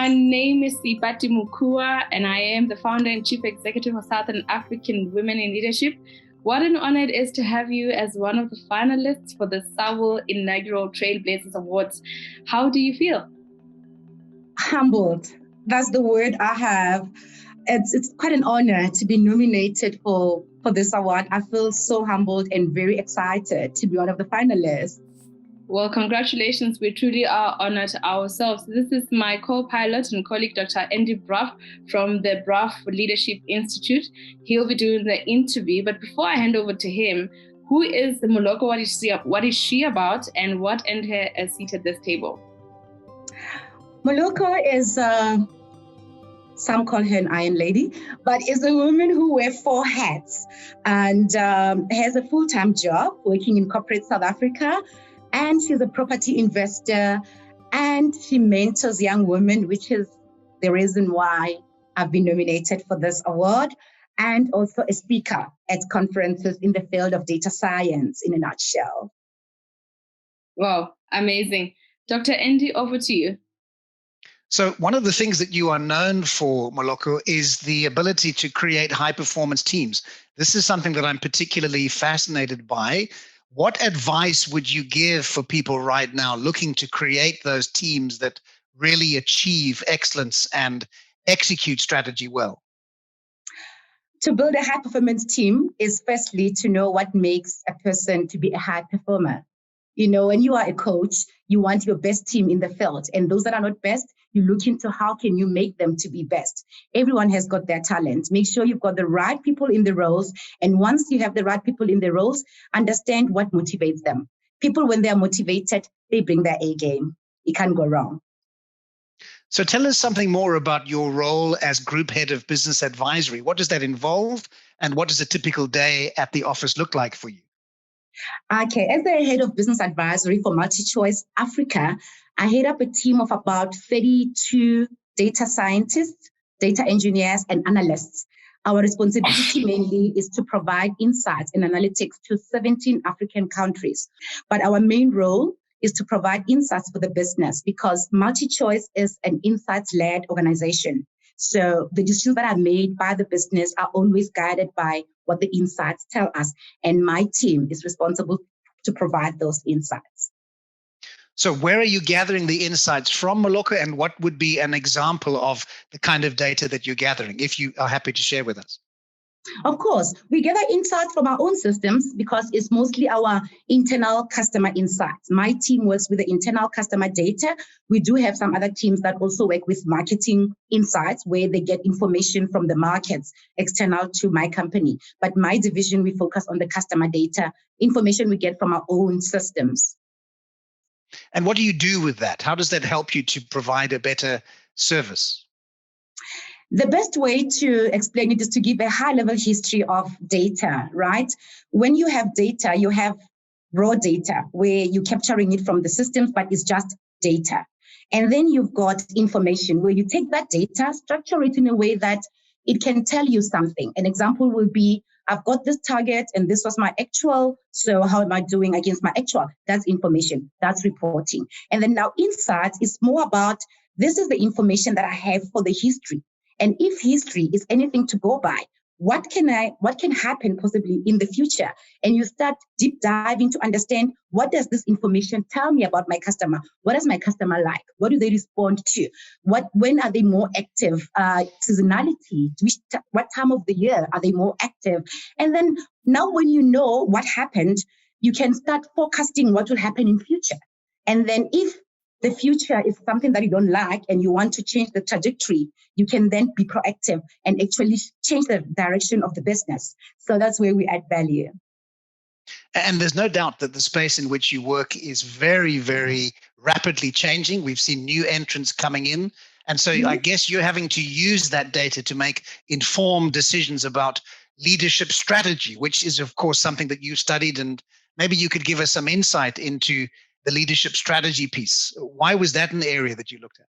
My name is Seipati Mokhuoa, and I am the founder and chief executive of Southern African Women in Leadership. What an honor it is to have you as one of the finalists for the SAWIL inaugural Trailblazers Awards. How do you feel? Humbled. That's the word I have. It's quite an honor to be nominated for this award. I feel so humbled and very excited to be one of the finalists. Well, congratulations. We truly are honored ourselves. This is my co-pilot and colleague, Dr. Andy Brough from the Brough Leadership Institute. He'll be doing the interview. But before I hand over to him, who is the Moloko? What is she about? And what earned her a seat at this table? Moloko is, some call her an iron lady, but is a woman who wears 4 hats and has a full-time job working in corporate South Africa. And she's a property investor, and she mentors young women, which is the reason why I've been nominated for this award, and also a speaker at conferences in the field of data science in a nutshell. Wow, amazing. Dr. Andy, over to you. So one of the things that you are known for, Moloko, is the ability to create high-performance teams. This is something that I'm particularly fascinated by. What advice would you give for people right now looking to create those teams that really achieve excellence and execute strategy well? To build a high-performance team is firstly to know what makes a person to be a high performer. You know, when you are a coach, you want your best team in the field. And those that are not best, you look into how can you make them to be best. Everyone has got their talent. Make sure you've got the right people in the roles. And once you have the right people in the roles, understand what motivates them. People, when they're motivated, they bring their A game. It can't go wrong. So tell us something more about your role as Group Head of Business Advisory. What does that involve? And what does a typical day at the office look like for you? Okay, as the head of business advisory for MultiChoice Africa, I head up a team of about 32 data scientists, data engineers, and analysts. Our responsibility mainly is to provide insights and analytics to 17 African countries. But our main role is to provide insights for the business because MultiChoice is an insights-led organization. So the decisions that are made by the business are always guided by what the insights tell us. And my team is responsible to provide those insights. So where are you gathering the insights from, Moloko, and what would be an example of the kind of data that you're gathering, if you are happy to share with us? Of course, we gather insights from our own systems because it's mostly our internal customer insights. My team works with the internal customer data. We do have some other teams that also work with marketing insights where they get information from the markets external to my company. But my division, we focus on the customer data, information we get from our own systems. And what do you do with that? How does that help you to provide a better service? The best way to explain it is to give a high-level history of data, right? When you have data, you have raw data where you're capturing it from the systems, but it's just data. And then you've got information where you take that data, structure it in a way that it can tell you something. An example will be, I've got this target and this was my actual, so how am I doing against my actual? That's information, that's reporting. And then now insights is more about, this is the information that I have for the history. And if history is anything to go by, what can happen possibly in the future? And you start deep diving to understand, what does this information tell me about my customer? What is my customer like? What do they respond to? When are they more active? Seasonality, what time of the year are they more active? And then now when you know what happened, you can start forecasting what will happen in future. And then if the future is something that you don't like and you want to change the trajectory, you can then be proactive and actually change the direction of the business. So that's where we add value. And there's no doubt that the space in which you work is very, very rapidly changing. We've seen new entrants coming in. And so I guess you're having to use that data to make informed decisions about leadership strategy, which is, of course, something that you studied. And maybe you could give us some insight into the leadership strategy piece. Why was that an area that you looked at?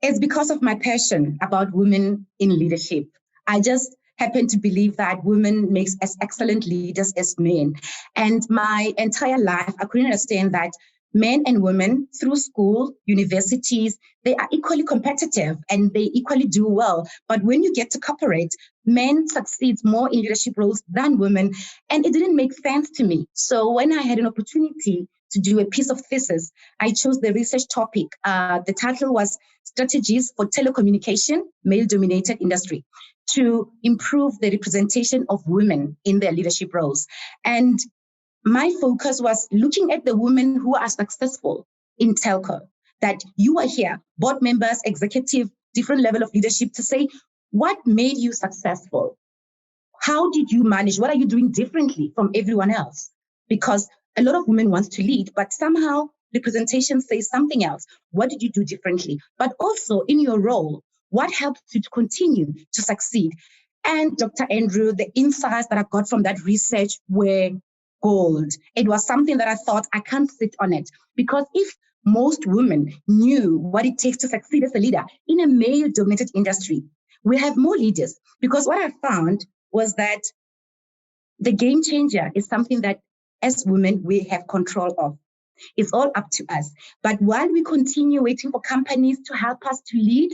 It's because of my passion about women in leadership. I just happen to believe that women makes as excellent leaders as men. And my entire life, I couldn't understand that Men and women through school, universities, they are equally competitive and they equally do well. But when you get to corporate, men succeed more in leadership roles than women. And it didn't make sense to me. So when I had an opportunity to do a piece of thesis, I chose the research topic. The title was Strategies for Telecommunication, Male-Dominated Industry, to improve the representation of women in their leadership roles. And my focus was looking at the women who are successful in telco, that you are here, board members, executive, different level of leadership, to say, what made you successful? How did you manage? What are you doing differently from everyone else? Because a lot of women want to lead, but somehow representation says something else. What did you do differently? But also in your role, what helped you to continue to succeed? And Dr. Andrew, the insights that I got from that research were gold. It was something that I thought I can't sit on it, because if most women knew what it takes to succeed as a leader in a male-dominated industry, we have more leaders. Because what I found was that the game changer is something that as women we have control of. It's all up to us. But while we continue waiting for companies to help us to lead,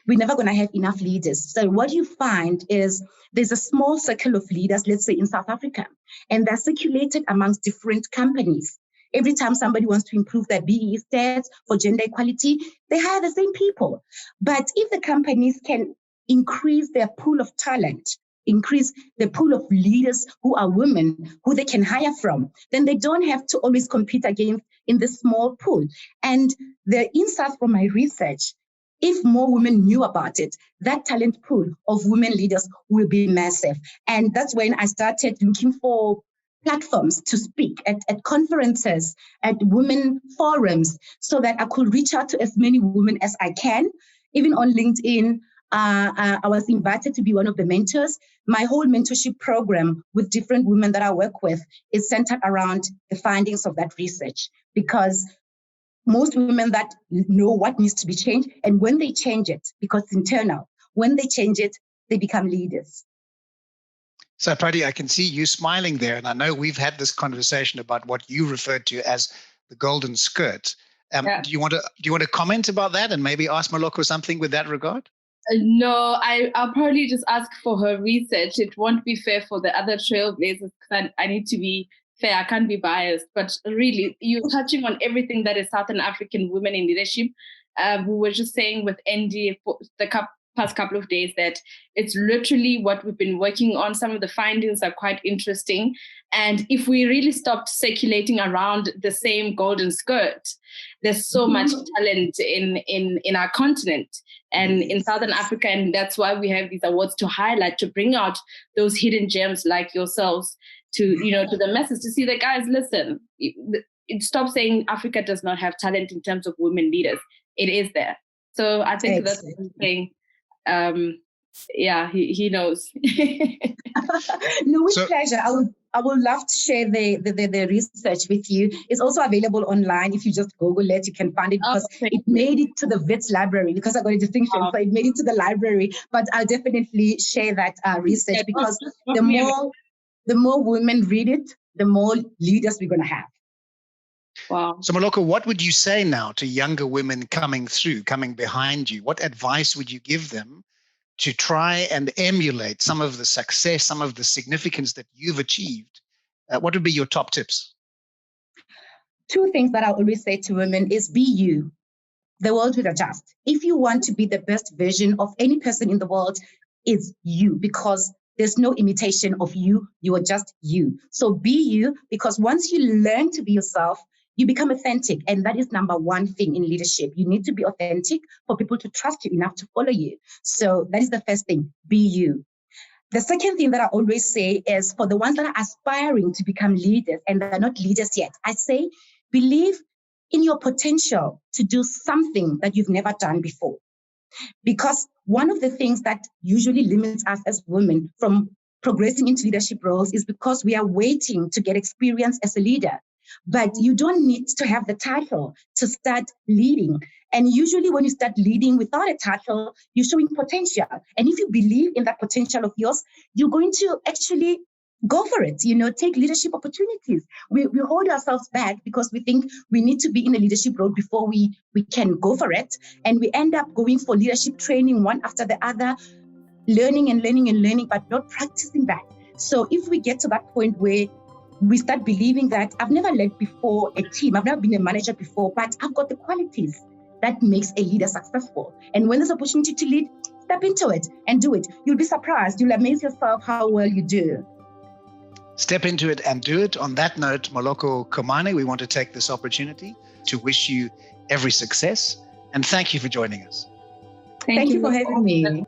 we're never going to have enough leaders. So what you find is there's a small circle of leaders, let's say in South Africa, and they're circulated amongst different companies. Every time somebody wants to improve their BEE stats for gender equality, they hire the same people. But if the companies can increase their pool of talent, increase the pool of leaders who are women, who they can hire from, then they don't have to always compete against in this small pool. And the insights from my research, if more women knew about it, that talent pool of women leaders will be massive. And that's when I started looking for platforms to speak at conferences, at women forums, so that I could reach out to as many women as I can. Even on LinkedIn, I was invited to be one of the mentors. My whole mentorship program with different women that I work with is centered around the findings of that research, because most women that know what needs to be changed, and when they change it, because it's internal, when they change it, they become leaders. So, Seipati, I can see you smiling there, and I know we've had this conversation about what you referred to as the golden skirt. Yeah. Do you want to comment about that, and maybe ask Moloko something with that regard? No, I'll probably just ask for her research. It won't be fair for the other trailblazers because I need to be fair. I can't be biased. But really, you're touching on everything that is Southern African women in leadership. We were just saying with Andy for the past couple of days that it's literally what we've been working on. Some of the findings are quite interesting. And if we really stopped circulating around the same golden skirt, there's so much talent in our continent and in Southern Africa. And that's why we have these awards to highlight, to bring out those hidden gems like yourselves to the masses, to see that, guys, listen, stop saying Africa does not have talent in terms of women leaders. It is there. So I think that's the thing. Yeah, he knows. No, with pleasure. I would love to share the research with you. It's also available online. If you just Google it, you can find it, because it made it to the Wits library, because I got a distinction. So it made it to the library. But I'll definitely share that research, because the more women read it, the more leaders we're going to have. Wow. So, Moloko, what would you say now to younger women coming behind you? What advice would you give them to try and emulate some of the success, some of the significance that you've achieved? What would be your top tips? Two things that I always say to women is be you. The world will adjust. If you want to be the best version of any person in the world, it's you, because there's no imitation of you. You are just you. So be you, because once you learn to be yourself, you become authentic. And that is number one thing in leadership. You need to be authentic for people to trust you enough to follow you. So that is the first thing, be you. The second thing that I always say is for the ones that are aspiring to become leaders and they're not leaders yet, I say, believe in your potential to do something that you've never done before. Because one of the things that usually limits us as women from progressing into leadership roles is because we are waiting to get experience as a leader. But you don't need to have the title to start leading. And usually when you start leading without a title, you're showing potential. And if you believe in that potential of yours, you're going to actually go for it. Take leadership opportunities. We hold ourselves back because we think we need to be in a leadership role before we can go for it. And we end up going for leadership training one after the other, learning and learning and learning, but not practicing that. So if we get to that point where we start believing that I've never led before a team, I've never been a manager before, but I've got the qualities that makes a leader successful. And when there's opportunity to lead, step into it and do it. You'll be surprised. You'll amaze yourself how well you do. Step into it and do it. On that note, Moloko, Komane, we want to take this opportunity to wish you every success and thank you for joining us. Thank you for having me.